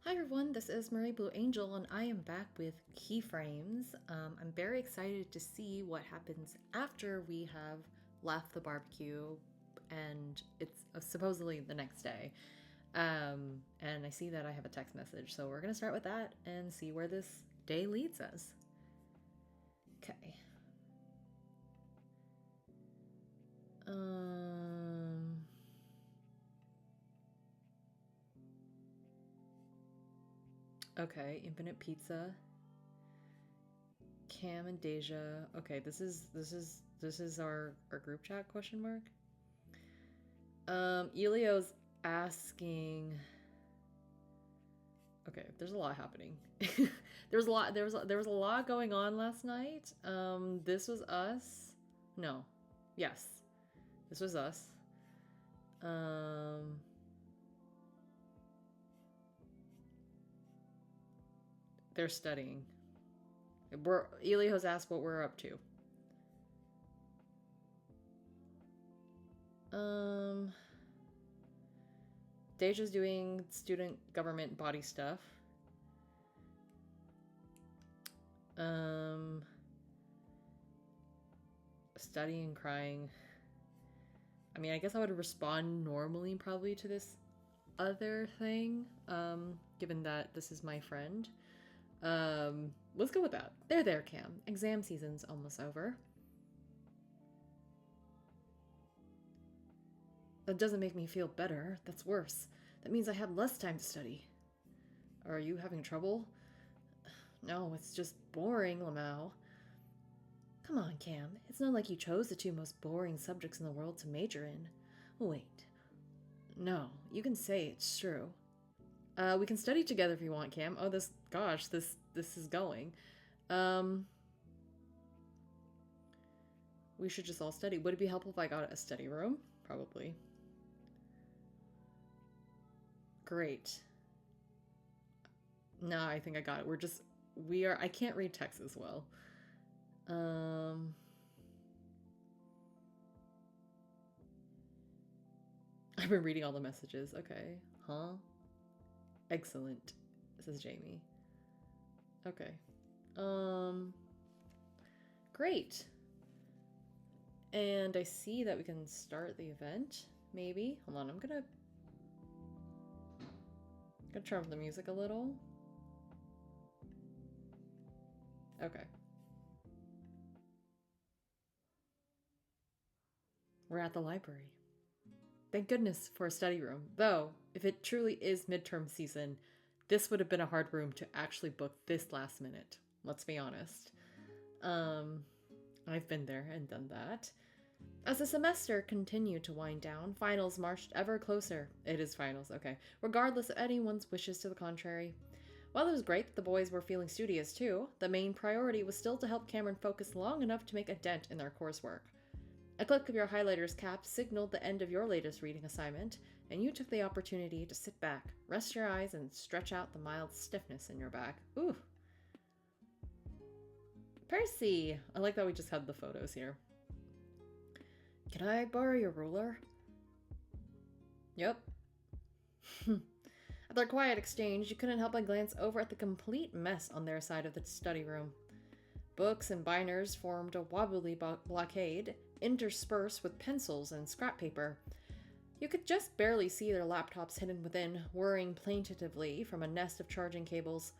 Hi everyone, this is Marie Blue Angel and I am back with Keyframes. I'm very excited to see what happens after we have left the barbecue and it's supposedly the next day. And I see that I have a text message, so we're going to start with that and see where this day leads us. Okay. Okay, Infinite Pizza. Cam and Deja. Okay, this is our group chat question mark. Elio's asking. Okay, there's a lot happening. there was a lot going on last night. This was us. No. Yes. This was us. They're studying. Elio's asked what we're up to. Deja's doing student government body stuff. Studying, crying. I mean, I guess I would respond normally probably to this other thing, given that this is my friend. Let's go with that. There, Cam. Exam season's almost over. That doesn't make me feel better. That's worse. That means I have less time to study. Are you having trouble? No, it's just boring, Lamau. Come on, Cam. It's not like you chose the two most boring subjects in the world to major in. Wait. No, you can say it's true. We can study together if you want, Cam. Oh, this is going. We should just all study. Would it be helpful if I got a study room? Probably. Great. No, I think I got it. I can't read text as well. I've been reading all the messages. Okay. Huh? Excellent, says Jamie. Okay. Great. And I see that we can start the event, maybe. Hold on, I'm gonna turn up the music a little. Okay. We're at the library. Thank goodness for a study room. Though, if it truly is midterm season, this would have been a hard room to actually book this last minute. Let's be honest. I've been there and done that. As the semester continued to wind down, finals marched ever closer. It is finals, okay. Regardless of anyone's wishes to the contrary. While it was great that the boys were feeling studious too, the main priority was still to help Cameron focus long enough to make a dent in their coursework. A click of your highlighter's cap signaled the end of your latest reading assignment, and you took the opportunity to sit back, rest your eyes, and stretch out the mild stiffness in your back. Ooh. Percy! I like that we just had the photos here. Can I borrow your ruler? Yep. At their quiet exchange, you couldn't help but glance over at the complete mess on their side of the study room. Books and binders formed a wobbly blockade, interspersed with pencils and scrap paper. You could just barely see their laptops hidden within, whirring plaintively from a nest of charging cables.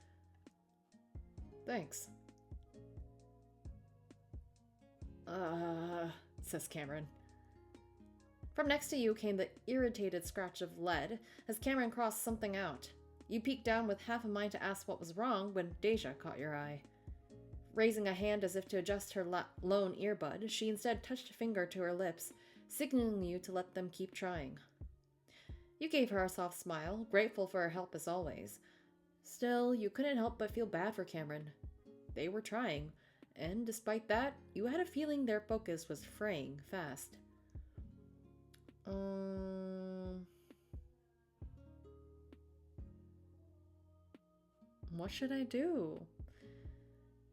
Thanks. Says Cameron. From next to you came the irritated scratch of lead as Cameron crossed something out. You peeked down with half a mind to ask what was wrong when Deja caught your eye. Raising a hand as if to adjust her lone earbud, she instead touched a finger to her lips, signaling you to let them keep trying. You gave her a soft smile, grateful for her help as always. Still, you couldn't help but feel bad for Cameron. They were trying, and despite that, you had a feeling their focus was fraying fast. What should I do?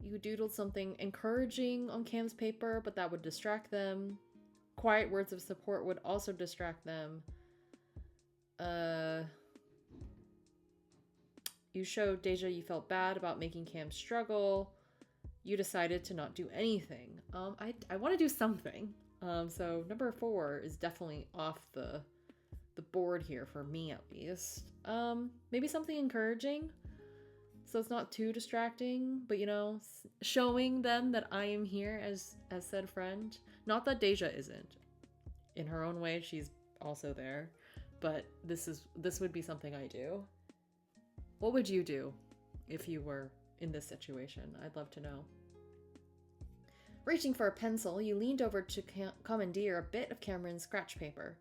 You doodled something encouraging on Cam's paper, but that would distract them. Quiet words of support would also distract them. You showed Deja you felt bad about making Cam struggle. You decided to not do anything. I want to do something. So number 4 is definitely off the board here for me at least. Maybe something encouraging, so it's not too distracting, but you know, showing them that I am here as said friend. Not that Deja isn't. In her own way, she's also there, but this would be something I do. What would you do if you were in this situation? I'd love to know. Reaching for a pencil, you leaned over to commandeer a bit of Cameron's scratch paper.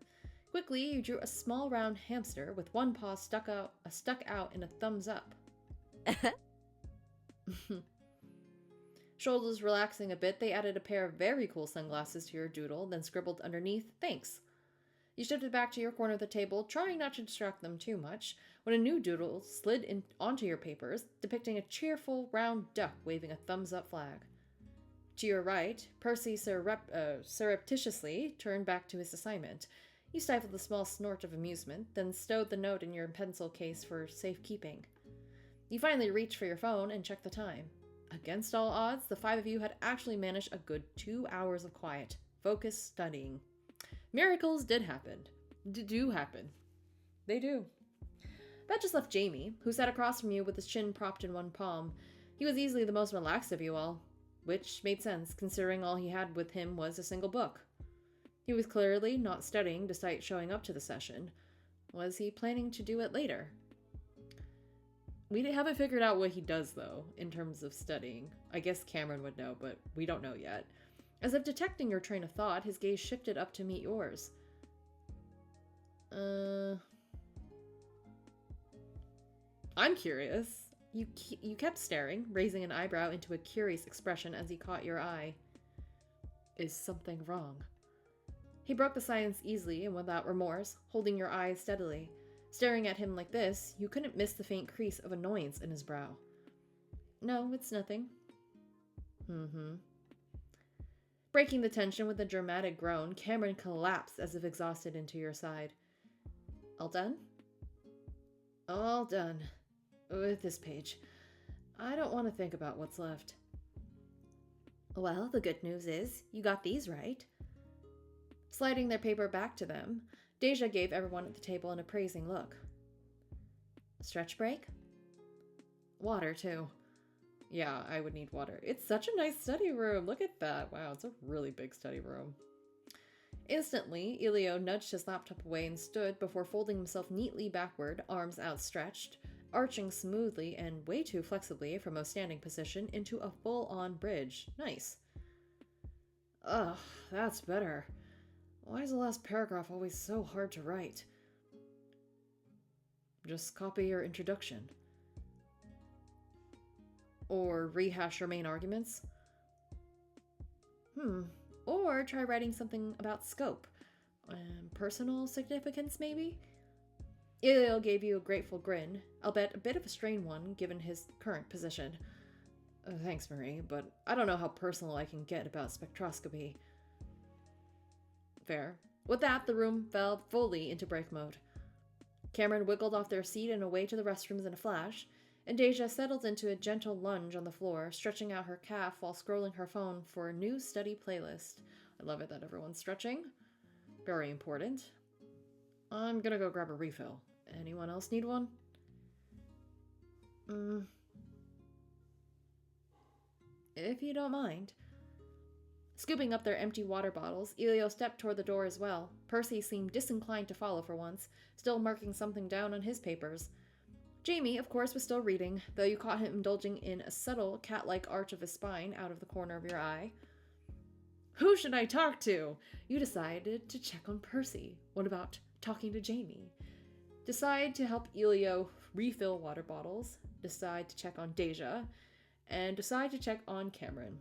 Quickly, you drew a small round hamster with one paw stuck out in a thumbs up. Shoulders relaxing a bit, they added a pair of very cool sunglasses to your doodle, then scribbled underneath, "Thanks." You shifted back to your corner of the table, trying not to distract them too much, when a new doodle slid onto your papers, depicting a cheerful round duck waving a thumbs-up flag. To your right, Percy surreptitiously turned back to his assignment. You stifled a small snort of amusement, then stowed the note in your pencil case for safekeeping. You finally reached for your phone and checked the time. Against all odds, the 5 of you had actually managed a good 2 hours of quiet, focused studying. Miracles did happen. Do happen. They do. That just left Jamie, who sat across from you with his chin propped in one palm. He was easily the most relaxed of you all, which made sense, considering all he had with him was a single book. He was clearly not studying despite showing up to the session. Was he planning to do it later? We haven't figured out what he does, though, in terms of studying. I guess Cameron would know, but we don't know yet. As if detecting your train of thought, his gaze shifted up to meet yours. I'm curious. You kept staring, raising an eyebrow into a curious expression as he caught your eye. Is something wrong? He broke the silence easily and without remorse, holding your eyes steadily. Staring at him like this, you couldn't miss the faint crease of annoyance in his brow. No, it's nothing. Breaking the tension with a dramatic groan, Cameron collapsed as if exhausted into your side. All done? All done. With this page. I don't want to think about what's left. Well, the good news is, you got these right. Sliding their paper back to them, Deja gave everyone at the table an appraising look. Stretch break? Water, too. Yeah, I would need water. It's such a nice study room. Look at that. Wow, it's a really big study room. Instantly, Elio nudged his laptop away and stood before folding himself neatly backward, arms outstretched, arching smoothly and way too flexibly from a standing position into a full-on bridge. Nice. Ugh, that's better. Why is the last paragraph always so hard to write? Just copy your introduction. Or rehash your main arguments. Or try writing something about scope. Personal significance, maybe? Ilio gave you a grateful grin, albeit a bit of a strained one given his current position. Thanks, Marie, but I don't know how personal I can get about spectroscopy. Fair. With that, the room fell fully into break mode. Cameron wiggled off their seat and away to the restrooms in a flash, and Deja settled into a gentle lunge on the floor, stretching out her calf while scrolling her phone for a new study playlist. I love it that everyone's stretching. Very important. I'm gonna go grab a refill. Anyone else need one? If you don't mind. Scooping up their empty water bottles, Elio stepped toward the door as well. Percy seemed disinclined to follow for once, still marking something down on his papers. Jamie, of course, was still reading, though you caught him indulging in a subtle, cat-like arch of his spine out of the corner of your eye. Who should I talk to? You decided to check on Percy. What about talking to Jamie? Decide to help Elio refill water bottles, decide to check on Deja, and decide to check on Cameron.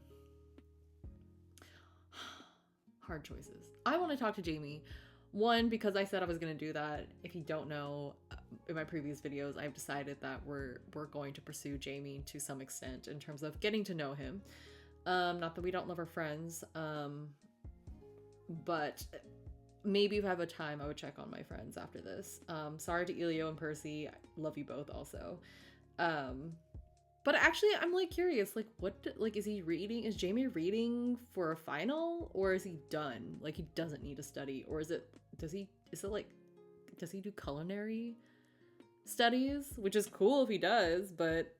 Hard choices. I want to talk to Jamie. One, because I said I was going to do that. If you don't know, in my previous videos, I've decided that we're going to pursue Jamie to some extent in terms of getting to know him. Not that we don't love our friends, but maybe if I have a time, I would check on my friends after this. Sorry to Elio and Percy. I love you both also. But actually, I'm like curious, like like is he reading? Is Jamie reading for a final, or is he done? Like he doesn't need to study, or is it? Does he? Is it like? Does he do culinary studies? Which is cool if he does, but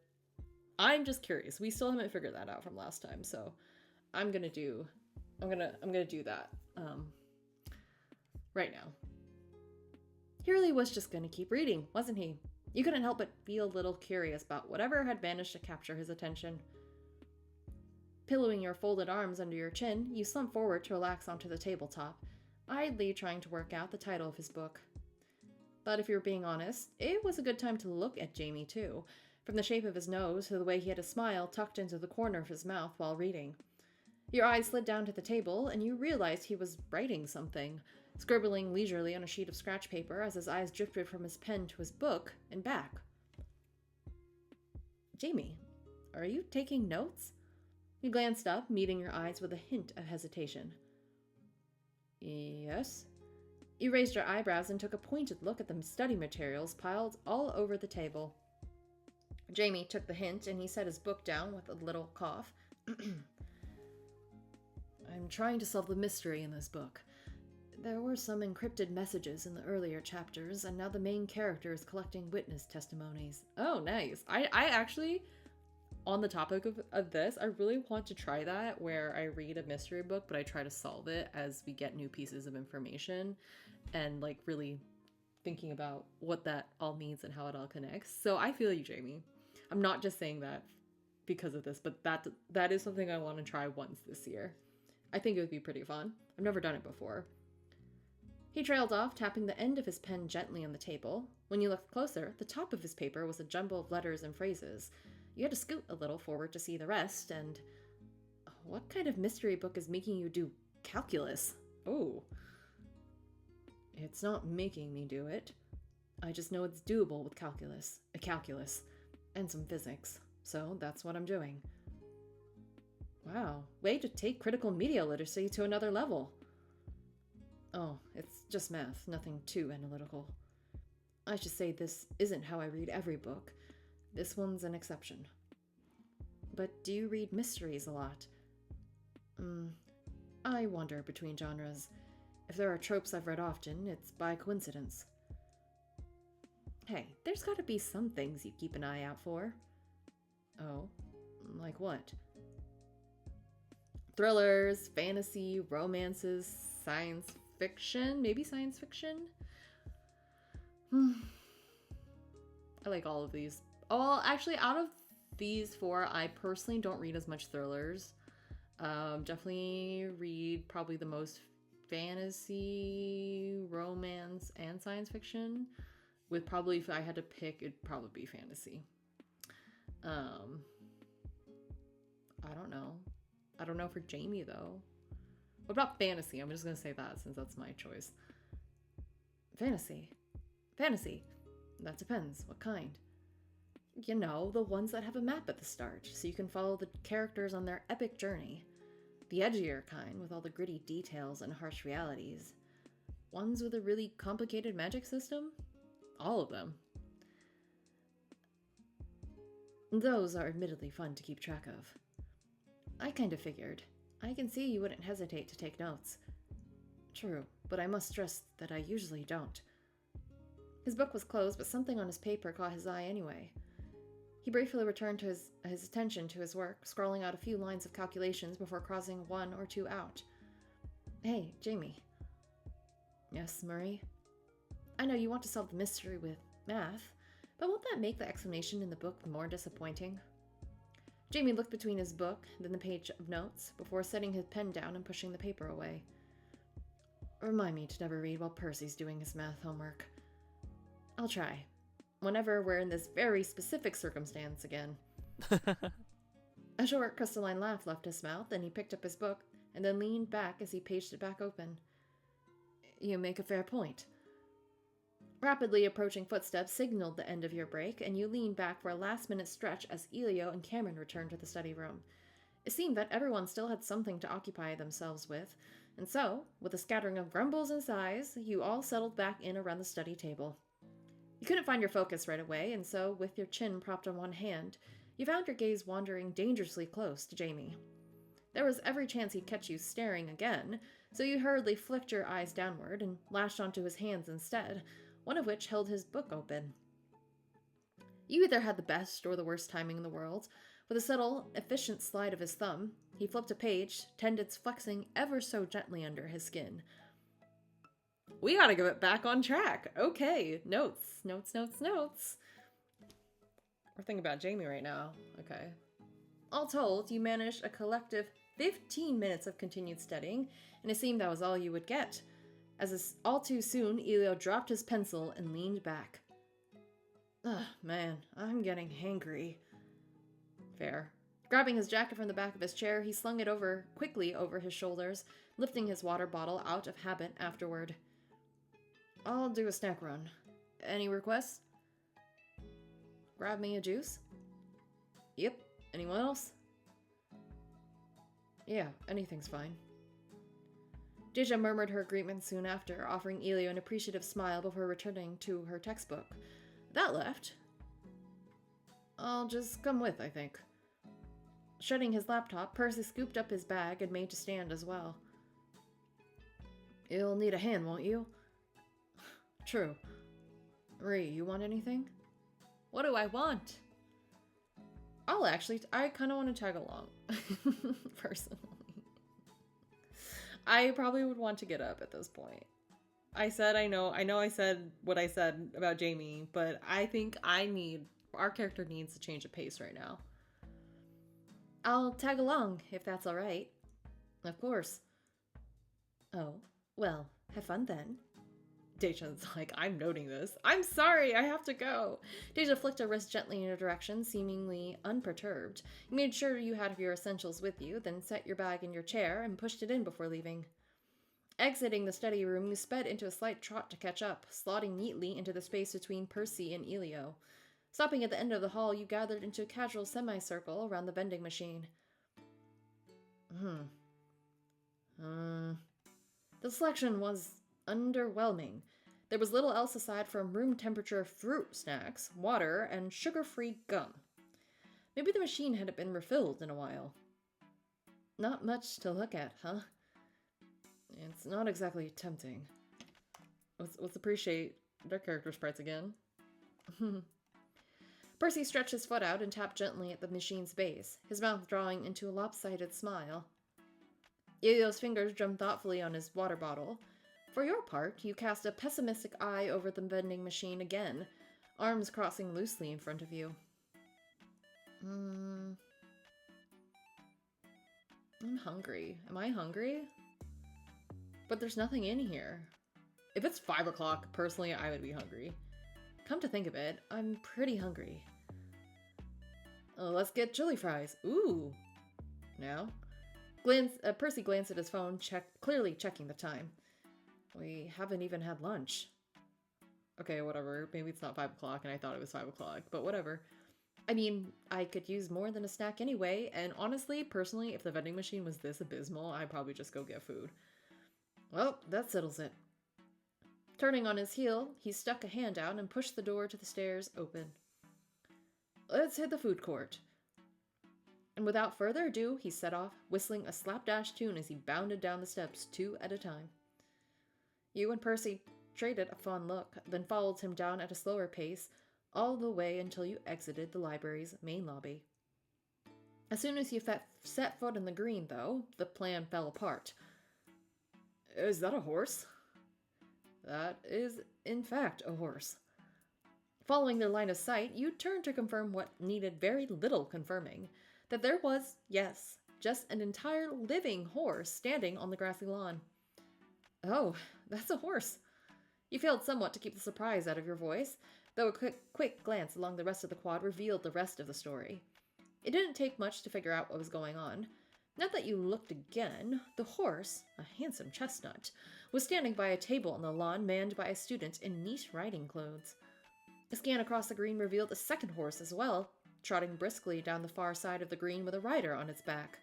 I'm just curious. We still haven't figured that out from last time, so I'm gonna do that right now. He really was just gonna keep reading, wasn't he? You couldn't help but feel a little curious about whatever had managed to capture his attention. Pillowing your folded arms under your chin, you slumped forward to relax onto the tabletop, idly trying to work out the title of his book. But if you were being honest, it was a good time to look at Jamie too, from the shape of his nose to the way he had a smile tucked into the corner of his mouth while reading. Your eyes slid down to the table, and you realized he was writing something, scribbling leisurely on a sheet of scratch paper as his eyes drifted from his pen to his book and back. Jamie, are you taking notes? You glanced up, meeting your eyes with a hint of hesitation. Yes. You raised your eyebrows and took a pointed look at the study materials piled all over the table. Jamie took the hint and he set his book down with a little cough. I'm trying to solve the mystery in this book. There were some encrypted messages in the earlier chapters, and now the main character is collecting witness testimonies. Oh, nice. I actually, on the topic of this, I really want to try that, where I read a mystery book, but I try to solve it as we get new pieces of information, and like really thinking about what that all means and how it all connects. So I feel you, Jamie. I'm not just saying that because of this, but that is something I want to try once this year. I think it would be pretty fun. I've never done it before. He trailed off, tapping the end of his pen gently on the table. When you looked closer, the top of his paper was a jumble of letters and phrases. You had to scoot a little forward to see the rest, and... What kind of mystery book is making you do calculus? Oh. It's not making me do it. I just know it's doable with calculus, and some physics. So that's what I'm doing. Wow, way to take critical media literacy to another level. Oh, it's just math, nothing too analytical. I should say this isn't how I read every book. This one's an exception. But do you read mysteries a lot? I wander between genres. If there are tropes I've read often, it's by coincidence. Hey, there's gotta be some things you keep an eye out for. Oh, like what? Thrillers, fantasy, romances, science fiction? Maybe science fiction? I like all of these. Oh, actually, out of these four, I personally don't read as much thrillers. Definitely read probably the most fantasy, romance, and science fiction. With probably, if I had to pick, it'd probably be fantasy. I don't know. I don't know for Jamie, though. What about fantasy? I'm just going to say that since that's my choice. Fantasy. That depends. What kind? You know, the ones that have a map at the start, so you can follow the characters on their epic journey. The edgier kind, with all the gritty details and harsh realities. Ones with a really complicated magic system? All of them. Those are admittedly fun to keep track of. I kind of figured. I can see you wouldn't hesitate to take notes. True, but I must stress that I usually don't. His book was closed, but something on his paper caught his eye anyway. He briefly returned to his attention to his work, scrawling out a few lines of calculations before crossing one or two out. Hey, Jamie. Yes, Murray? I know you want to solve the mystery with math, but won't that make the explanation in the book more disappointing? Jamie looked between his book, then the page of notes, before setting his pen down and pushing the paper away. Remind me to never read while Percy's doing his math homework. I'll try. Whenever we're in this very specific circumstance again. A short, crystalline laugh left his mouth, and he picked up his book, and then leaned back as he paged it back open. You make a fair point. Rapidly approaching footsteps signaled the end of your break, and you leaned back for a last-minute stretch as Elio and Cameron returned to the study room. It seemed that everyone still had something to occupy themselves with, and so, with a scattering of grumbles and sighs, you all settled back in around the study table. You couldn't find your focus right away, and so, with your chin propped on one hand, you found your gaze wandering dangerously close to Jamie. There was every chance he'd catch you staring again, so you hurriedly flicked your eyes downward and lashed onto his hands instead, one of which held his book open. You either had the best or the worst timing in the world. With a subtle, efficient slide of his thumb, he flipped a page, tendons flexing ever so gently under his skin. We gotta get it back on track. Okay, notes. We're thinking about Jamie right now. Okay. All told, you managed a collective 15 minutes of continued studying, and it seemed that was all you would get. All too soon, Elio dropped his pencil and leaned back. Ugh, man, I'm getting hangry. Fair. Grabbing his jacket from the back of his chair, he slung it quickly over his shoulders, lifting his water bottle out of habit afterward. I'll do a snack run. Any requests? Grab me a juice? Yep. Anyone else? Yeah, anything's fine. Deja murmured her agreement soon after, offering Elio an appreciative smile before returning to her textbook. That left. I'll just come with, I think. Shutting his laptop, Percy scooped up his bag and made to stand as well. You'll need a hand, won't you? True. Ree, you want anything? What do I want? I kind of want to tag along. Personally. I probably would want to get up at this point. I know I said what I said about Jamie, but I think our character needs to change of pace right now. I'll tag along, if that's alright. Of course. Oh, well, have fun then. Deja's like, I'm noting this. I'm sorry, I have to go. Deja flicked a wrist gently in your direction, seemingly unperturbed. You made sure you had your essentials with you, then set your bag in your chair and pushed it in before leaving. Exiting the study room, you sped into a slight trot to catch up, slotting neatly into the space between Percy and Elio. Stopping at the end of the hall, you gathered into a casual semicircle around the vending machine. The selection was underwhelming. There was little else aside from room-temperature fruit snacks, water, and sugar-free gum. Maybe the machine hadn't been refilled in a while. Not much to look at, huh? It's not exactly tempting. Let's appreciate their character sprites again. Percy stretched his foot out and tapped gently at the machine's base, his mouth drawing into a lopsided smile. Elio's fingers drummed thoughtfully on his water bottle. For your part, you cast a pessimistic eye over the vending machine again, arms crossing loosely in front of you. I'm hungry. Am I hungry? But there's nothing in here. If it's 5 o'clock, personally, I would be hungry. Come to think of it, I'm pretty hungry. Let's get chili fries. Ooh. Now? Percy glanced at his phone, clearly checking the time. We haven't even had lunch. Okay, whatever. Maybe it's not 5 o'clock and I thought it was 5 o'clock, but whatever. I mean, I could use more than a snack anyway, and honestly, personally, if the vending machine was this abysmal, I'd probably just go get food. Well, that settles it. Turning on his heel, he stuck a hand out and pushed the door to the stairs open. Let's hit the food court. And without further ado, he set off, whistling a slapdash tune as he bounded down the steps 2 at a time. You and Percy traded a fond look, then followed him down at a slower pace, all the way until you exited the library's main lobby. As soon as you set foot in the green, though, the plan fell apart. Is that a horse? That is, in fact, a horse. Following their line of sight, you turned to confirm what needed very little confirming. That there was, yes, just an entire living horse standing on the grassy lawn. Oh, that's a horse. You failed somewhat to keep the surprise out of your voice, though a quick glance along the rest of the quad revealed the rest of the story. It didn't take much to figure out what was going on. Not that you looked again, the horse, a handsome chestnut, was standing by a table on the lawn manned by a student in neat riding clothes. A scan across the green revealed a second horse as well, trotting briskly down the far side of the green with a rider on its back.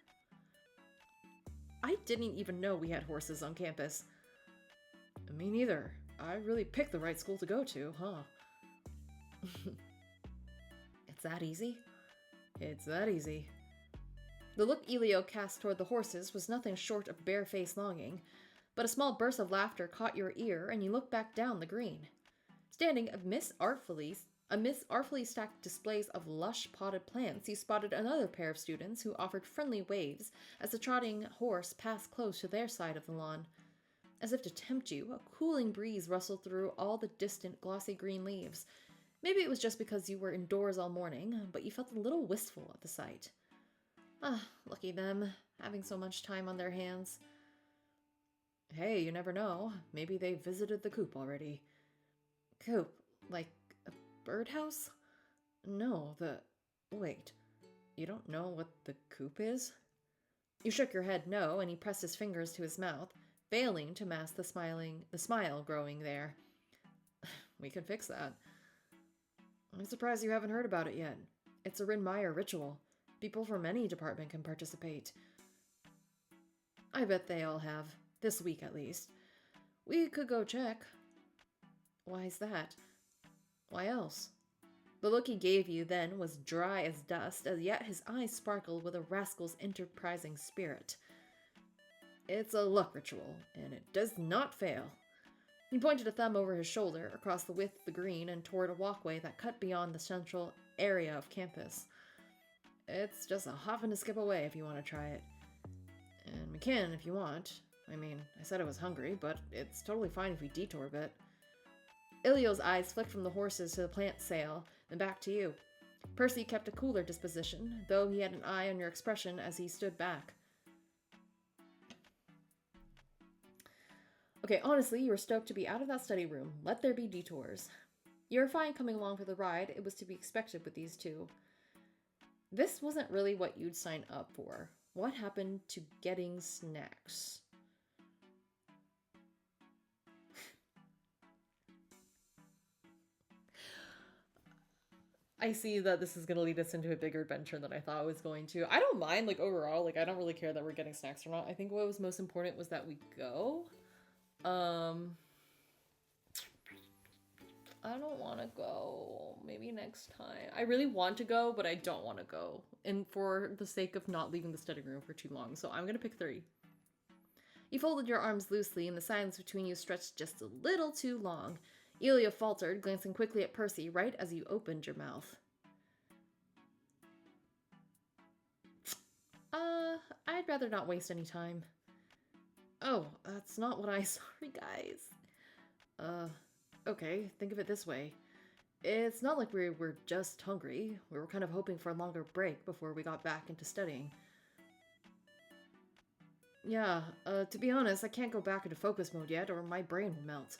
I didn't even know we had horses on campus. Me neither. I really picked the right school to go to, huh? It's that easy? It's that easy. The look Elio cast toward the horses was nothing short of barefaced longing, but a small burst of laughter caught your ear, and you looked back down the green. Standing amidst artfully stacked displays of lush potted plants, you spotted another pair of students who offered friendly waves as the trotting horse passed close to their side of the lawn. As if to tempt you, a cooling breeze rustled through all the distant glossy green leaves. Maybe it was just because you were indoors all morning, but you felt a little wistful at the sight. Ah, lucky them, having so much time on their hands. Hey, you never know. Maybe they visited the coop already. Coop? Like a birdhouse? No, Wait. You don't know what the coop is? You shook your head no, and he pressed his fingers to his mouth, failing to mask the smile growing there. We can fix that. I'm surprised you haven't heard about it yet. It's a Rin Meyer ritual. People from any department can participate. I bet they all have. This week, at least. We could go check. Why's that? Why else? The look he gave you then was dry as dust, as yet his eyes sparkled with a rascal's enterprising spirit. It's a luck ritual, and it does not fail. He pointed a thumb over his shoulder, across the width of the green, and toward a walkway that cut beyond the central area of campus. It's just a hop and a skip away if you want to try it. And we can if you want. I mean, I said I was hungry, but it's totally fine if we detour a bit. Ilio's eyes flicked from the horses to the plant sale, then back to you. Percy kept a cooler disposition, though he had an eye on your expression as he stood back. Okay, honestly, you were stoked to be out of that study room. Let there be detours. You were fine coming along for the ride. It was to be expected with these two. This wasn't really what you'd sign up for. What happened to getting snacks? I see that this is going to lead us into a bigger adventure than I thought it was going to. I don't mind, like, overall. Like, I don't really care that we're getting snacks or not. I think what was most important was that we go. I don't want to go. Maybe next time. I really want to go, but I don't want to go. And for the sake of not leaving the study room for too long. So I'm going to pick 3. You folded your arms loosely, and the silence between you stretched just a little too long. Elio faltered, glancing quickly at Percy right as you opened your mouth. I'd rather not waste any time. Oh, that's not what I... Sorry, guys. Okay, think of it this way. It's not like we were just hungry. We were kind of hoping for a longer break before we got back into studying. Yeah, to be honest, I can't go back into focus mode yet, or my brain will melt.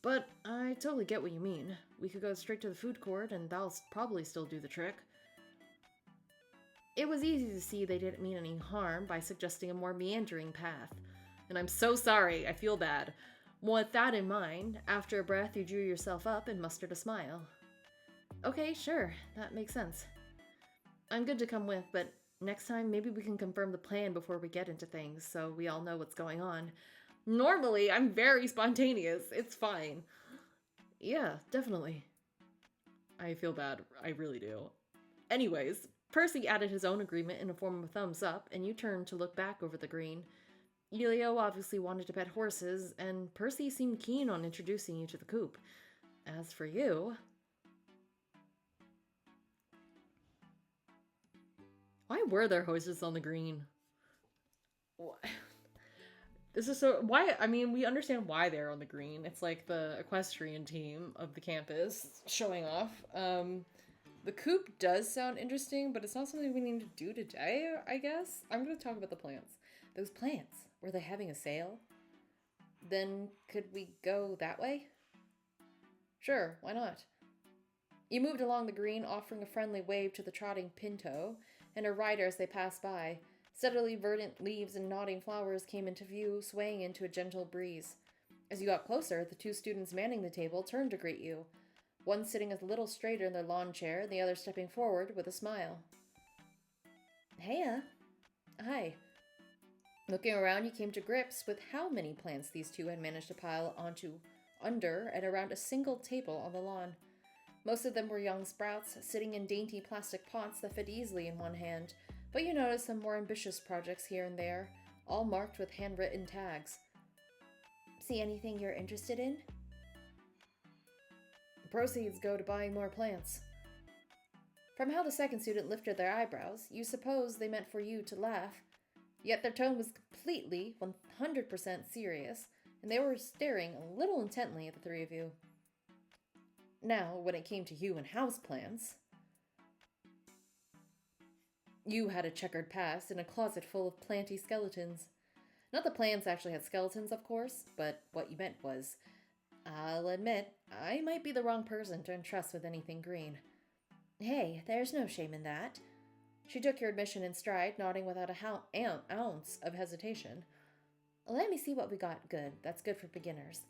But I totally get what you mean. We could go straight to the food court, and that'll probably still do the trick. It was easy to see they didn't mean any harm by suggesting a more meandering path. And I'm so sorry, I feel bad. With that in mind, after a breath you drew yourself up and mustered a smile. Okay, sure, that makes sense. I'm good to come with, but next time maybe we can confirm the plan before we get into things, so we all know what's going on. Normally, I'm very spontaneous. It's fine. Yeah, definitely. I feel bad. I really do. Anyways, Percy added his own agreement in the form of a thumbs up, and you turned to look back over the green. Elio obviously wanted to pet horses, and Percy seemed keen on introducing you to the coop. As for you... Why were there horses on the green? What? This is so... Why? I mean, we understand why they're on the green. It's like the equestrian team of the campus showing off. The coop does sound interesting, but it's not something we need to do today, I guess. I'm going to talk about the plants. Those plants, were they having a sale? Then could we go that way? Sure, why not? You moved along the green, offering a friendly wave to the trotting pinto and her rider as they passed by. Steadily verdant leaves and nodding flowers came into view, swaying into a gentle breeze. As you got closer, the 2 students manning the table turned to greet you, one sitting a little straighter in their lawn chair, the other stepping forward with a smile. Heya. Hi. Looking around, you came to grips with how many plants these 2 had managed to pile under and around a single table on the lawn. Most of them were young sprouts, sitting in dainty plastic pots that fit easily in one hand, but you noticed some more ambitious projects here and there, all marked with handwritten tags. See anything you're interested in? Proceeds go to buying more plants. From how the second student lifted their eyebrows, you suppose they meant for you to laugh. Yet their tone was completely, 100% serious, and they were staring a little intently at the three of you. Now, when it came to you and houseplants, you had a checkered past in a closet full of planty skeletons. Not that plants actually had skeletons, of course, but what you meant was, I'll admit, I might be the wrong person to entrust with anything green. Hey, there's no shame in that. She took your admission in stride, nodding without an ounce of hesitation. Let me see what we got good. That's good for beginners.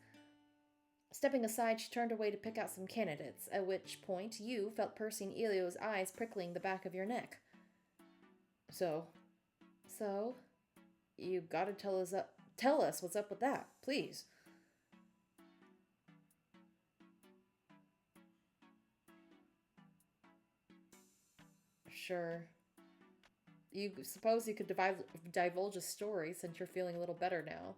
Stepping aside, she turned away to pick out some candidates, at which point you felt Percy and Elio's eyes prickling the back of your neck. So, you gotta tell us what's up with that, please. Sure. You suppose you could divulge a story since you're feeling a little better now.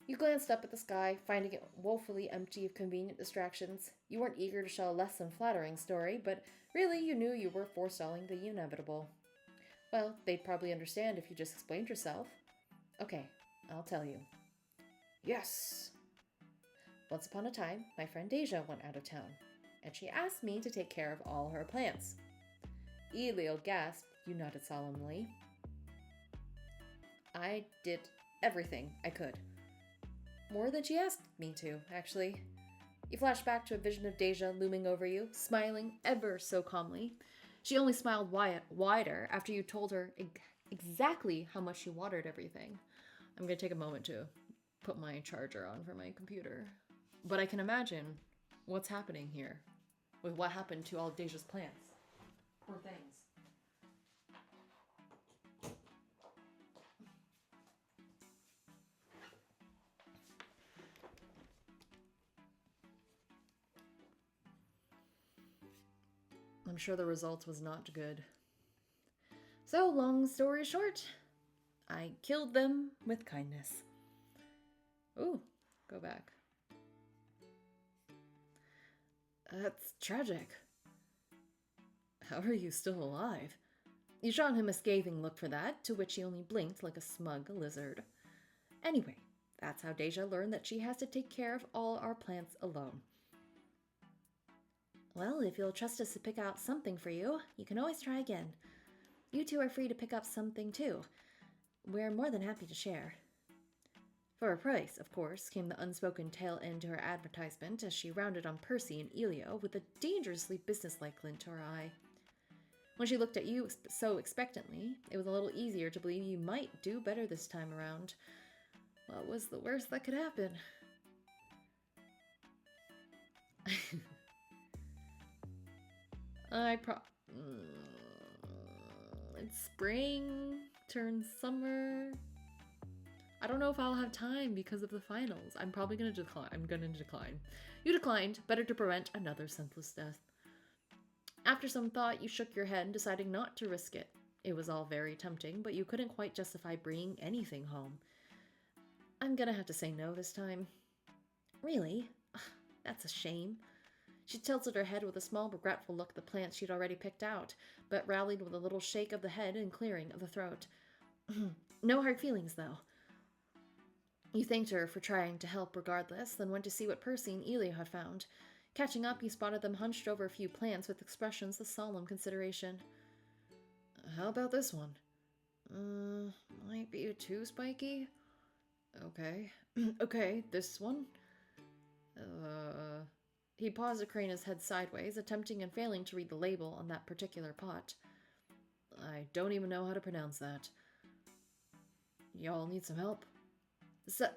You glanced up at the sky, finding it woefully empty of convenient distractions. You weren't eager to tell a less than flattering story, but really you knew you were forestalling the inevitable. Well, they'd probably understand if you just explained yourself. Okay, I'll tell you. Yes! Once upon a time, my friend Deja went out of town, and she asked me to take care of all her plants. Elio gasped. You nodded solemnly. I did everything I could. More than she asked me to, actually. You flashed back to a vision of Deja looming over you, smiling ever so calmly. She only smiled wider after you told her exactly how much you watered everything. I'm going to take a moment to put my charger on for my computer. But I can imagine what's happening here with what happened to all of Deja's plants. Poor things. I'm sure the result was not good. So, long story short, I killed them with kindness. Ooh, go back. That's tragic. How are you still alive? You shot him a scathing look for that, to which he only blinked like a smug lizard. Anyway, that's how Deja learned that she has to take care of all our plants alone. Well, if you'll trust us to pick out something for you, you can always try again. You two are free to pick up something too. We're more than happy to share. For a price, of course, came the unspoken tail end to her advertisement as she rounded on Percy and Elio with a dangerously businesslike glint to her eye. When she looked at you so expectantly, it was a little easier to believe you might do better this time around. What was the worst that could happen? It's spring, turns summer. I don't know if I'll have time because of the finals. I'm probably gonna decline. You declined, better to prevent another senseless death. After some thought, you shook your head, deciding not to risk it. It was all very tempting, but you couldn't quite justify bringing anything home. I'm gonna have to say no this time. Really? That's a shame. She tilted her head with a small, regretful look at the plants she'd already picked out, but rallied with a little shake of the head and clearing of the throat. No hard feelings, though. You thanked her for trying to help regardless, then went to see what Percy and Elio had found. Catching up, you spotted them hunched over a few plants with expressions of solemn consideration. How about this one? Might be too spiky? Okay. Okay, this one? He paused to crane his head sideways, attempting and failing to read the label on that particular pot. I don't even know how to pronounce that. Y'all need some help?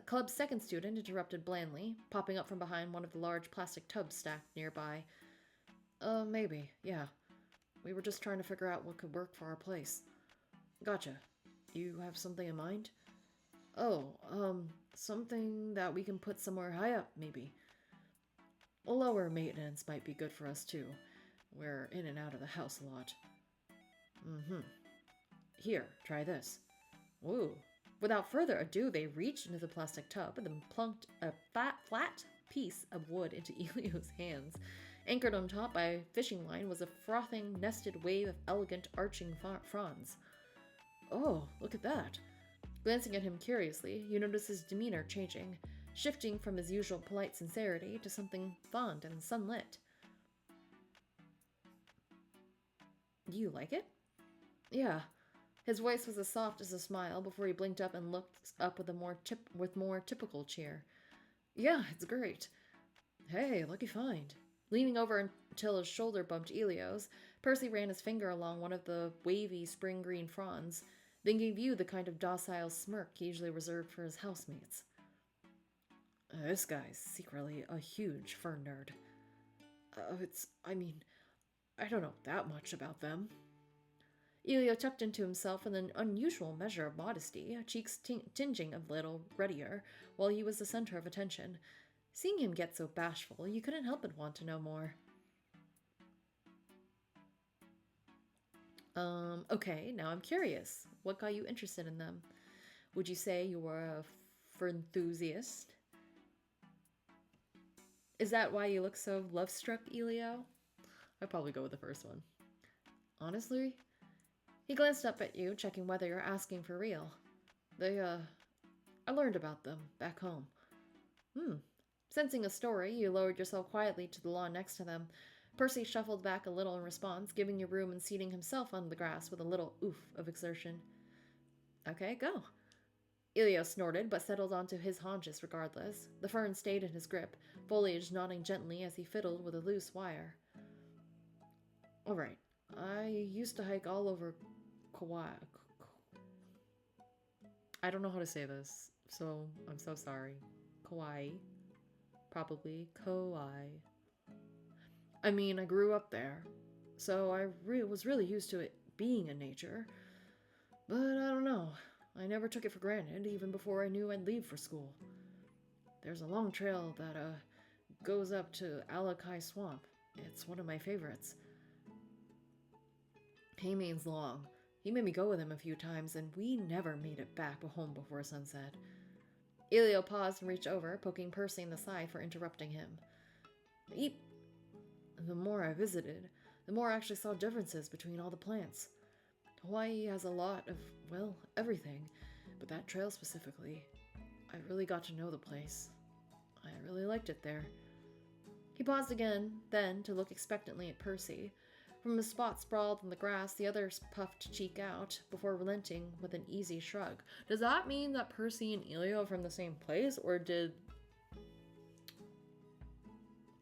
Club's second student interrupted blandly, popping up from behind one of the large plastic tubs stacked nearby. Maybe, yeah. We were just trying to figure out what could work for our place. Gotcha. You have something in mind? Oh, something that we can put somewhere high up, maybe. Lower maintenance might be good for us too. We're in and out of the house a lot. Mm-hmm. Here, try this. Ooh. Without further ado, they reached into the plastic tub and then plunked a flat piece of wood into Elio's hands. Anchored on top by a fishing line was a frothing, nested wave of elegant, arching fronds. Oh, look at that. Glancing at him curiously, you notice his demeanor changing, shifting from his usual polite sincerity to something fond and sunlit. Do you like it? Yeah. His voice was as soft as a smile before he blinked up and looked up with more typical cheer. Yeah, it's great. Hey, lucky find. Leaning over until his shoulder bumped Elio's, Percy ran his finger along one of the wavy spring green fronds, then gave you the kind of docile smirk he usually reserved for his housemates. This guy's secretly a huge fern nerd. I don't know that much about them. Elio tucked into himself with an unusual measure of modesty, cheeks tinging a little ruddier, while he was the center of attention. Seeing him get so bashful, you couldn't help but want to know more. Okay, now I'm curious. What got you interested in them? Would you say you were a fernenthusiast? Is that why you look so love-struck, Elio? I'd probably go with the first one. Honestly? He glanced up at you, checking whether you're asking for real. I learned about them back home. Sensing a story, you lowered yourself quietly to the lawn next to them. Percy shuffled back a little in response, giving you room and seating himself on the grass with a little oof of exertion. Okay, go. Elio snorted, but settled onto his haunches regardless. The fern stayed in his grip, foliage nodding gently as he fiddled with a loose wire. All right, I used to hike all over Kauai. I don't know how to say this, so I'm so sorry. Kauai. Probably Kauai. I mean, I grew up there, so I was really used to it being in nature. But I don't know. I never took it for granted, even before I knew I'd leave for school. There's a long trail that goes up to Alakai Swamp. It's one of my favorites. He means long. He made me go with him a few times, and we never made it back home before sunset. Elio paused and reached over, poking Percy in the side for interrupting him. The more I visited, the more I actually saw differences between all the plants. Hawaii has a lot of, well, everything, but that trail specifically, I really got to know the place. I really liked it there. He paused again, then to look expectantly at Percy. From a spot sprawled on the grass, the other puffed cheek out, before relenting with an easy shrug. Does that mean that Percy and Elio are from the same place, or did...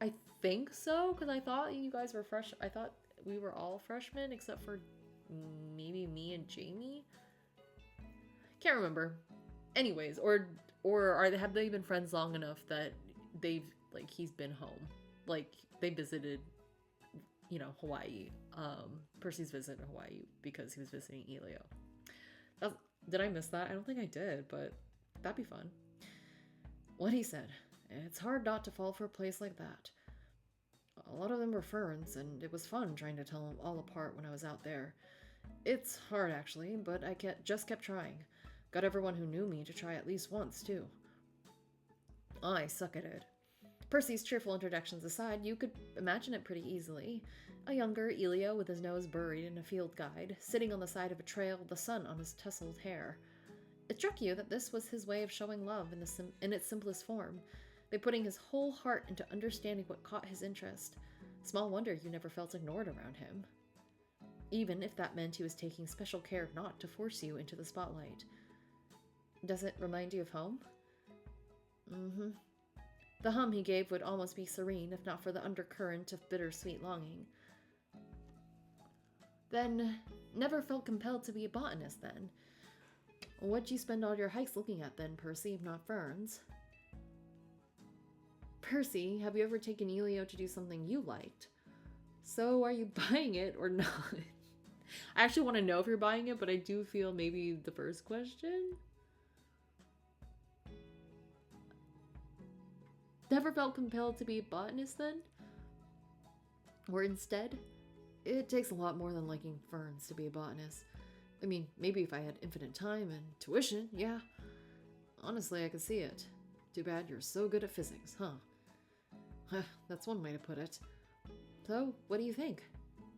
I think so, because I thought you guys were fresh. I thought we were all freshmen, except for maybe me and Jamie? Can't remember. Anyways, or have they been friends long enough that he's been home? Like, they visited... Hawaii. Percy's visited Hawaii because he was visiting Elio. Did I miss that? I don't think I did, but that'd be fun. What he said. It's hard not to fall for a place like that. A lot of them were ferns, and it was fun trying to tell them all apart when I was out there. It's hard, actually, but I just kept trying. Got everyone who knew me to try at least once, too. I suck at it. Percy's cheerful introductions aside, you could imagine it pretty easily. A younger Elio with his nose buried in a field guide, sitting on the side of a trail with the sun on his tousled hair. It struck you that this was his way of showing love in its simplest form, by putting his whole heart into understanding what caught his interest. Small wonder you never felt ignored around him. Even if that meant he was taking special care not to force you into the spotlight. Does it remind you of home? Mm-hmm. The hum he gave would almost be serene if not for the undercurrent of bittersweet longing. Then, never felt compelled to be a botanist then. What'd you spend all your hikes looking at then, Percy, if not ferns? Percy, have you ever taken Elio to do something you liked? So, are you buying it or not? I actually want to know if you're buying it, but I do feel maybe the first question? Never felt compelled to be a botanist then? Or instead? It takes a lot more than liking ferns to be a botanist. I mean, maybe if I had infinite time and tuition, yeah. Honestly, I could see it. Too bad you're so good at physics, huh? That's one way to put it. So, what do you think?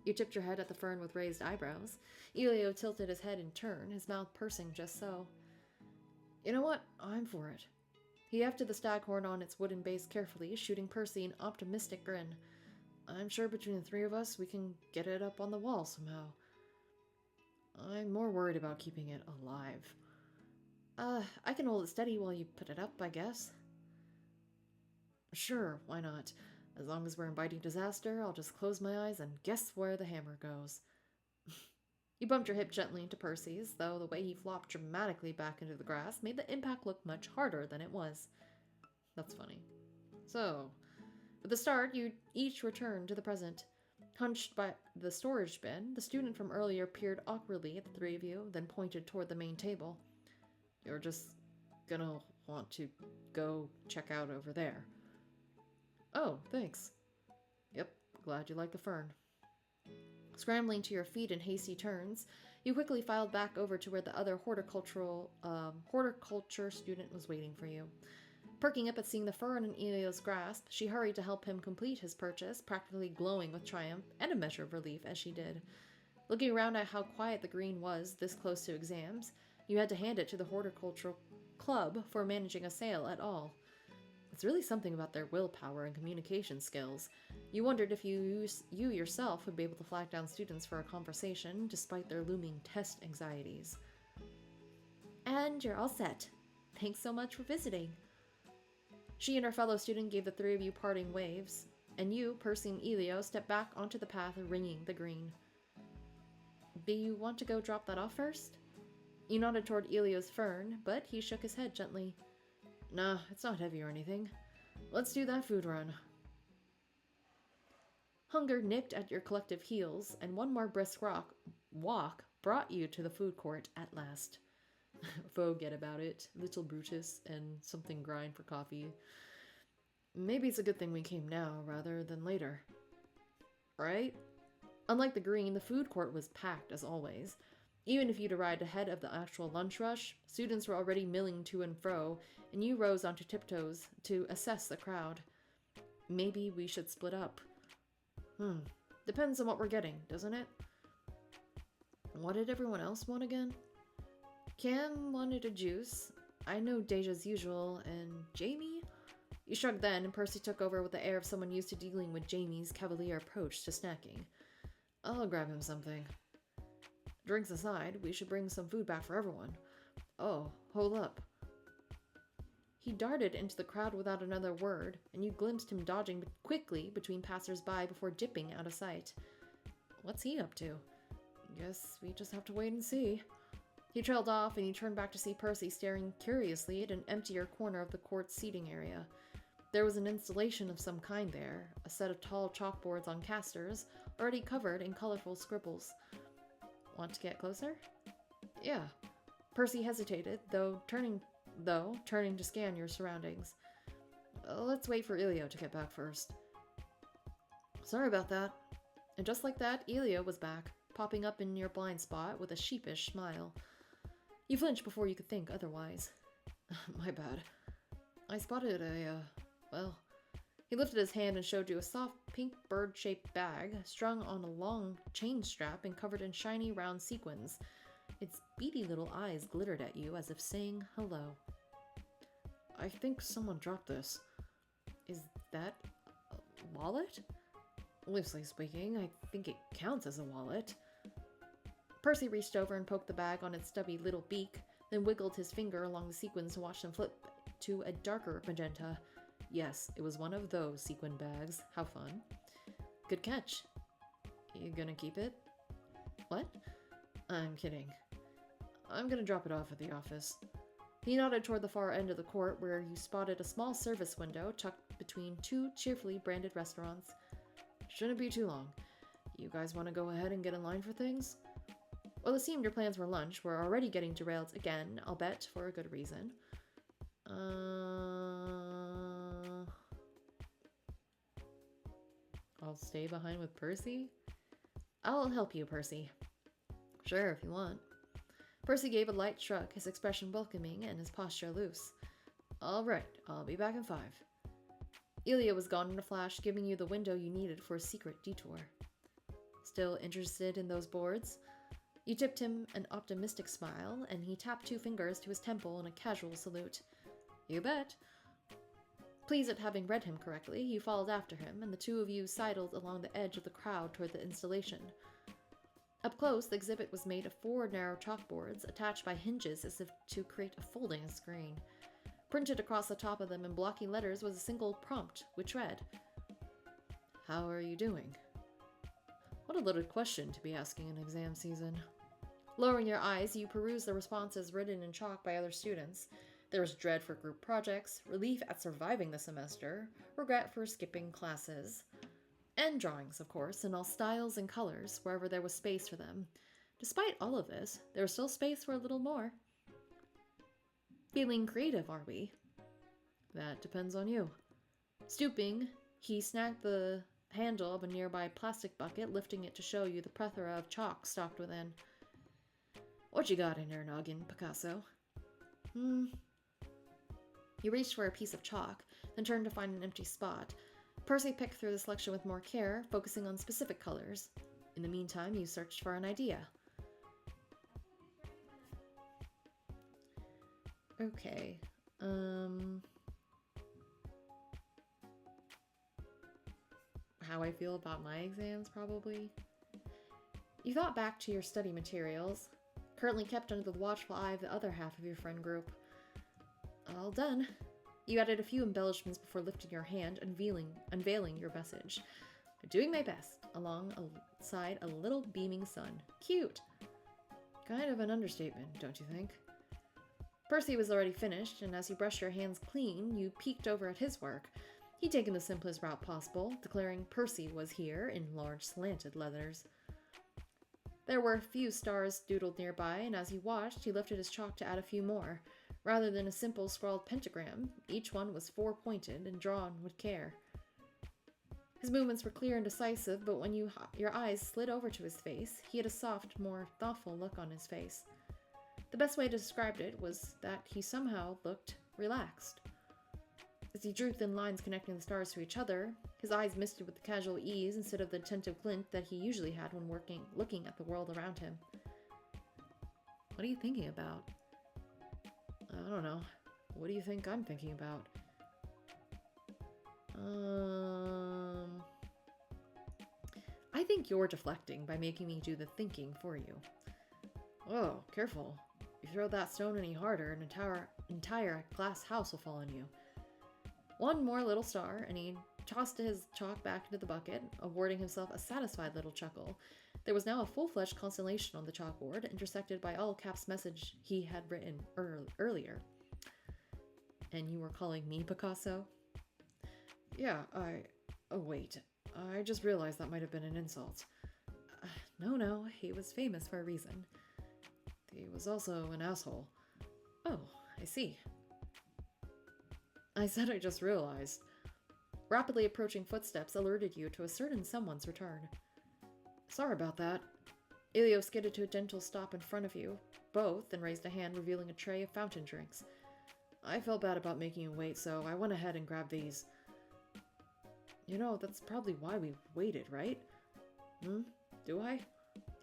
You tipped your head at the fern with raised eyebrows. Elio tilted his head in turn, his mouth pursing just so. You know what? I'm for it. He hefted the staghorn on its wooden base carefully, shooting Percy an optimistic grin. I'm sure between the three of us, we can get it up on the wall somehow. I'm more worried about keeping it alive. I can hold it steady while you put it up, I guess. Sure, why not? As long as we're inviting disaster, I'll just close my eyes and guess where the hammer goes. You bumped your hip gently into Percy's, though the way he flopped dramatically back into the grass made the impact look much harder than it was. That's funny. So, with the start, you each returned to the present. Hunched by the storage bin, the student from earlier peered awkwardly at the three of you, then pointed toward the main table. You're just gonna want to go check out over there. Oh, thanks. Yep, glad you like the fern. Scrambling to your feet in hasty turns, you quickly filed back over to where the other horticulture student was waiting for you. Perking up at seeing the fern in Elio's grasp, she hurried to help him complete his purchase, practically glowing with triumph and a measure of relief as she did. Looking around at how quiet the green was this close to exams, you had to hand it to the horticultural club for managing a sale at all. It's really something about their willpower and communication skills. You wondered if you yourself would be able to flag down students for a conversation, despite their looming test anxieties. And you're all set. Thanks so much for visiting. She and her fellow student gave the three of you parting waves, and you, Percy and Elio, stepped back onto the path ringing the green. Do you want to go drop that off first? You nodded toward Elio's fern, but he shook his head gently. Nah, it's not heavy or anything. Let's do that food run. Hunger nipped at your collective heels, and one more brisk walk brought you to the food court at last. Forget about it, little Brutus, and something grind for coffee. Maybe it's a good thing we came now rather than later. Right? Unlike the green, the food court was packed as always. Even if you'd arrived ahead of the actual lunch rush, students were already milling to and fro, and you rose onto tiptoes to assess the crowd. Maybe we should split up. Depends on what we're getting, doesn't it? What did everyone else want again? Cam wanted a juice. I know Deja's usual, and Jamie? You shrugged then, and Percy took over with the air of someone used to dealing with Jamie's cavalier approach to snacking. I'll grab him something. Drinks aside, we should bring some food back for everyone. Oh, hold up. He darted into the crowd without another word, and you glimpsed him dodging quickly between passers-by before dipping out of sight. What's he up to? Guess we just have to wait and see. He trailed off, and you turned back to see Percy staring curiously at an emptier corner of the court's seating area. There was an installation of some kind there, a set of tall chalkboards on casters, already covered in colorful scribbles. Want to get closer? Yeah. Percy hesitated, turning to scan your surroundings. Let's wait for Elio to get back first. Sorry about that. And just like that, Elio was back, popping up in your blind spot with a sheepish smile. You flinched before you could think otherwise. My bad. I spotted He lifted his hand and showed you a soft pink bird-shaped bag strung on a long chain strap and covered in shiny round sequins. Its beady little eyes glittered at you as if saying hello. I think someone dropped this. Is that a wallet? Loosely speaking, I think it counts as a wallet. Percy reached over and poked the bag on its stubby little beak, then wiggled his finger along the sequins to watch them flip to a darker magenta. Yes, it was one of those sequin bags. How fun. Good catch. You gonna keep it? What? I'm kidding. I'm gonna drop it off at the office. He nodded toward the far end of the court where you spotted a small service window tucked between two cheerfully branded restaurants. Shouldn't be too long. You guys want to go ahead and get in line for things? Well, it seemed your plans for lunch were already getting derailed again, I'll bet for a good reason. I'll stay behind with Percy? I'll help you, Percy. Sure, if you want. Percy gave a light shrug, his expression welcoming and his posture loose. All right, I'll be back in 5. Ilya was gone in a flash, giving you the window you needed for a secret detour. Still interested in those boards? You tipped him an optimistic smile, and he tapped 2 fingers to his temple in a casual salute. You bet. Pleased at having read him correctly, you followed after him, and the 2 of you sidled along the edge of the crowd toward the installation. Up close, the exhibit was made of 4 narrow chalkboards, attached by hinges as if to create a folding screen. Printed across the top of them in blocky letters was a single prompt, which read, How are you doing? What a loaded question to be asking in exam season. Lowering your eyes, you perused the responses written in chalk by other students. There was dread for group projects, relief at surviving the semester, regret for skipping classes, and drawings, of course, in all styles and colors, wherever there was space for them. Despite all of this, there was still space for a little more. Feeling creative, are we? That depends on you. Stooping, he snagged the handle of a nearby plastic bucket, lifting it to show you the plethora of chalk stocked within. What you got in your noggin, Picasso? You reached for a piece of chalk, then turned to find an empty spot. Percy picked through the selection with more care, focusing on specific colors. In the meantime, you searched for an idea. Okay, how I feel about my exams, probably. You thought back to your study materials, currently kept under the watchful eye of the other half of your friend group. All done. You added a few embellishments before lifting your hand, unveiling your message. Doing my best, alongside a little beaming sun. Cute! Kind of an understatement, don't you think? Percy was already finished, and as you brushed your hands clean, you peeked over at his work. He'd taken the simplest route possible, declaring Percy was here in large slanted letters. There were a few stars doodled nearby, and as you watched, he lifted his chalk to add a few more. Rather than a simple scrawled pentagram, each one was 4-pointed and drawn with care. His movements were clear and decisive, but when your eyes slid over to his face, he had a soft, more thoughtful look on his face. The best way to describe it was that he somehow looked relaxed. As he drew thin lines connecting the stars to each other, his eyes misted with the casual ease instead of the attentive glint that he usually had when looking at the world around him. What are you thinking about? I don't know. What do you think I'm thinking about? I think you're deflecting by making me do the thinking for you. Oh, careful. If you throw that stone any harder, an entire glass house will fall on you. One more little star, and he tossed his chalk back into the bucket, awarding himself a satisfied little chuckle. There was now a full-fledged constellation on the chalkboard, intersected by all caps message he had written earlier. And you were calling me Picasso? Yeah, oh wait, I just realized that might have been an insult. No, he was famous for a reason. He was also an asshole. Oh, I see. I said I just realized. Rapidly approaching footsteps alerted you to a certain someone's return. Sorry about that. Ilio skidded to a gentle stop in front of you, both, and raised a hand revealing a tray of fountain drinks. I felt bad about making you wait, so I went ahead and grabbed these. You know, that's probably why we waited, right? Do I?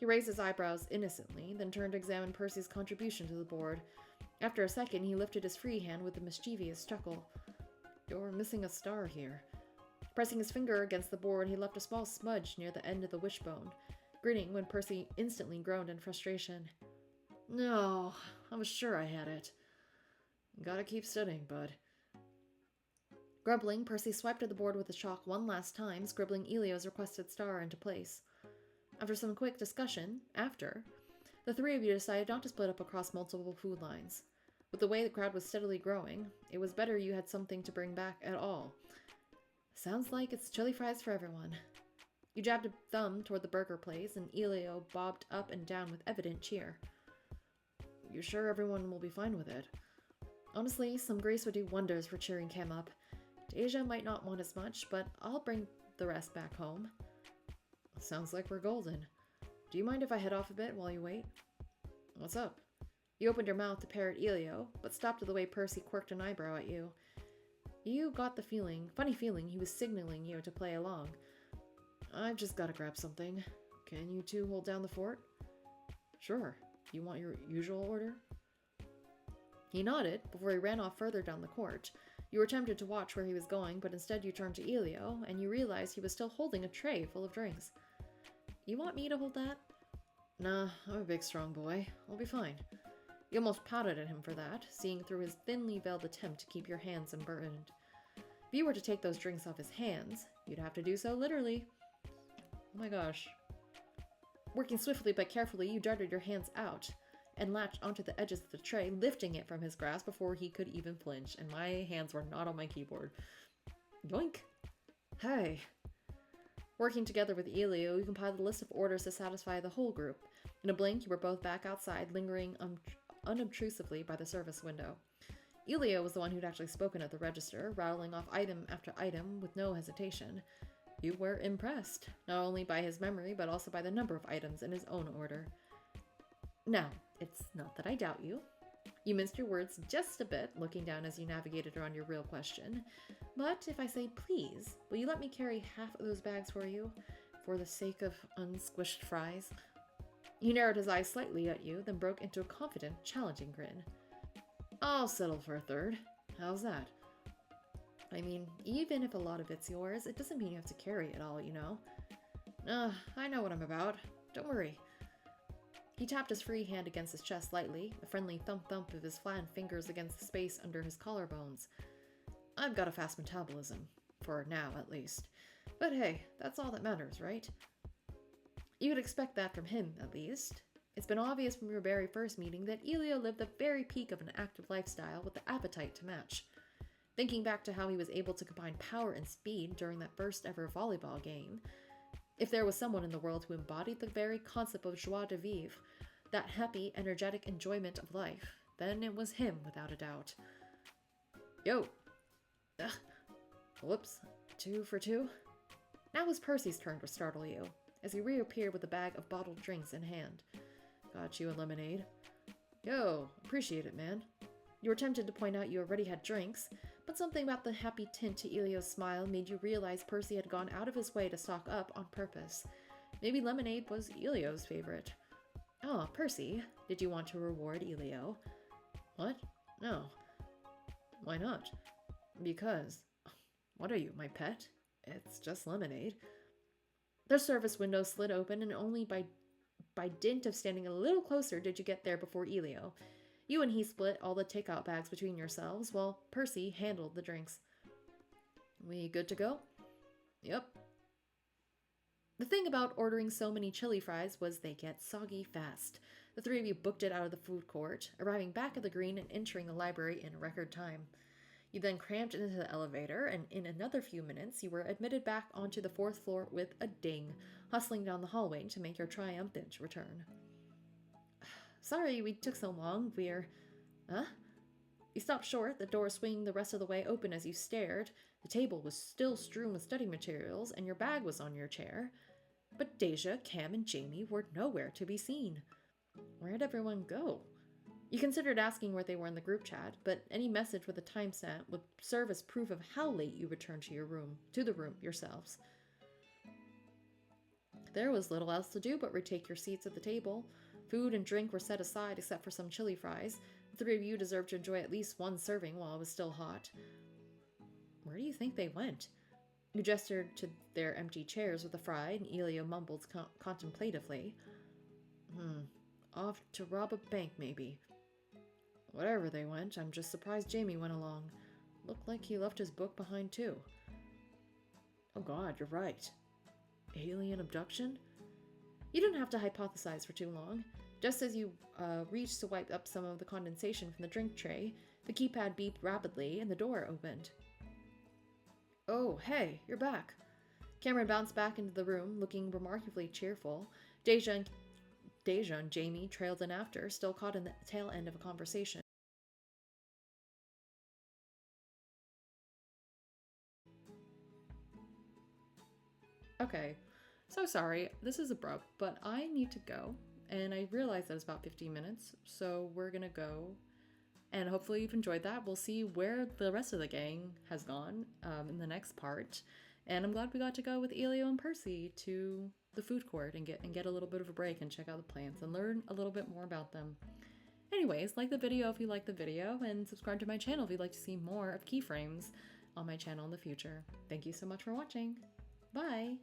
He raised his eyebrows innocently, then turned to examine Percy's contribution to the board. After a second, he lifted his free hand with a mischievous chuckle. You're missing a star here. Pressing his finger against the board, he left a small smudge near the end of the wishbone, grinning when Percy instantly groaned in frustration. No, I was sure I had it. Gotta keep studying, bud. Grumbling, Percy swiped at the board with the chalk one last time, scribbling Elio's requested star into place. After some quick discussion, the three of you decided not to split up across multiple food lines. With the way the crowd was steadily growing, it was better you had something to bring back at all. Sounds like it's chili fries for everyone. You jabbed a thumb toward the burger place, and Elio bobbed up and down with evident cheer. You're sure everyone will be fine with it? Honestly, some grease would do wonders for cheering Cam up. Deja might not want as much, but I'll bring the rest back home. Sounds like we're golden. Do you mind if I head off a bit while you wait? What's up? You opened your mouth to parrot Elio, but stopped at the way Percy quirked an eyebrow at you. You got the funny feeling he was signaling you to play along. I've just got to grab something. Can you two hold down the fort? Sure. You want your usual order? He nodded before he ran off further down the court. You were tempted to watch where he was going, but instead you turned to Elio, and you realized he was still holding a tray full of drinks. You want me to hold that? Nah, I'm a big strong boy. I'll be fine. You almost pouted at him for that, seeing through his thinly veiled attempt to keep your hands unburdened. If you were to take those drinks off his hands, you'd have to do so literally. Oh my gosh. Working swiftly but carefully, you darted your hands out and latched onto the edges of the tray, lifting it from his grasp before he could even flinch, and my hands were not on my keyboard. Yoink. Hey. Working together with Elio, you compiled a list of orders to satisfy the whole group. In a blink, you were both back outside, lingering unobtrusively by the service window. Elio was the one who'd actually spoken at the register, rattling off item after item with no hesitation. You were impressed, not only by his memory, but also by the number of items in his own order. Now, it's not that I doubt you. You minced your words just a bit, looking down as you navigated around your real question. But if I say please, will you let me carry half of those bags for you, for the sake of unsquished fries? He narrowed his eyes slightly at you, then broke into a confident, challenging grin. I'll settle for a third. How's that? I mean, even if a lot of it's yours, it doesn't mean you have to carry it all, you know? I know what I'm about. Don't worry. He tapped his free hand against his chest lightly, a friendly thump-thump of his flattened fingers against the space under his collarbones. I've got a fast metabolism. For now, at least. But hey, that's all that matters, right? You would expect that from him, at least. It's been obvious from your very first meeting that Elio lived the very peak of an active lifestyle with the appetite to match. Thinking back to how he was able to combine power and speed during that first ever volleyball game, if there was someone in the world who embodied the very concept of joie de vivre, that happy, energetic enjoyment of life, then it was him, without a doubt. Yo! Ugh. Whoops. 2 for 2? Now was Percy's turn to startle you, as he reappeared with a bag of bottled drinks in hand. Got you a lemonade. Yo, appreciate it, man. You were tempted to point out you already had drinks, but something about the happy tint to Elio's smile made you realize Percy had gone out of his way to stock up on purpose. Maybe lemonade was Elio's favorite. Oh, Percy, did you want to reward Elio? What? No. Why not? Because. What are you, my pet? It's just lemonade. The service window slid open, and only by dint of standing a little closer did you get there before Elio. You and he split all the takeout bags between yourselves, while Percy handled the drinks. We good to go? Yep. The thing about ordering so many chili fries was they get soggy fast. The three of you booked it out of the food court, arriving back at the green and entering the library in record time. You then cramped into the elevator, and in another few minutes you were admitted back onto the 4th floor with a ding, hustling down the hallway to make your triumphant return. Sorry we took so long, Huh? You stopped short, the door swinging the rest of the way open as you stared. The table was still strewn with study materials, and your bag was on your chair. But Deja, Cam, and Jamie were nowhere to be seen. Where'd everyone go? You considered asking where they were in the group chat, but any message with a timestamp would serve as proof of how late you returned to the room yourselves. There was little else to do but retake your seats at the table. Food and drink were set aside except for some chili fries. The three of you deserved to enjoy at least one serving while it was still hot. Where do you think they went? You gestured to their empty chairs with a fry, and Elio mumbled contemplatively. Off to rob a bank, maybe. Wherever they went, I'm just surprised Jamie went along. Looked like he left his book behind, too. Oh god, you're right. Alien abduction? You didn't have to hypothesize for too long. Just as you reached to wipe up some of the condensation from the drink tray, the keypad beeped rapidly and the door opened. Oh, hey, you're back. Cameron bounced back into the room, looking remarkably cheerful. Deja and Jamie trailed in after, still caught in the tail end of a conversation. Okay, so sorry, this is abrupt, but I need to go, and I realize that it's about 15 minutes, so we're gonna go, and hopefully you've enjoyed that. We'll see where the rest of the gang has gone in the next part, and I'm glad we got to go with Elio and Percy to the food court and get a little bit of a break and check out the plants and learn a little bit more about them. Anyways, like the video if you like the video, and subscribe to my channel if you'd like to see more of Keyframes on my channel in the future. Thank you so much for watching. Bye!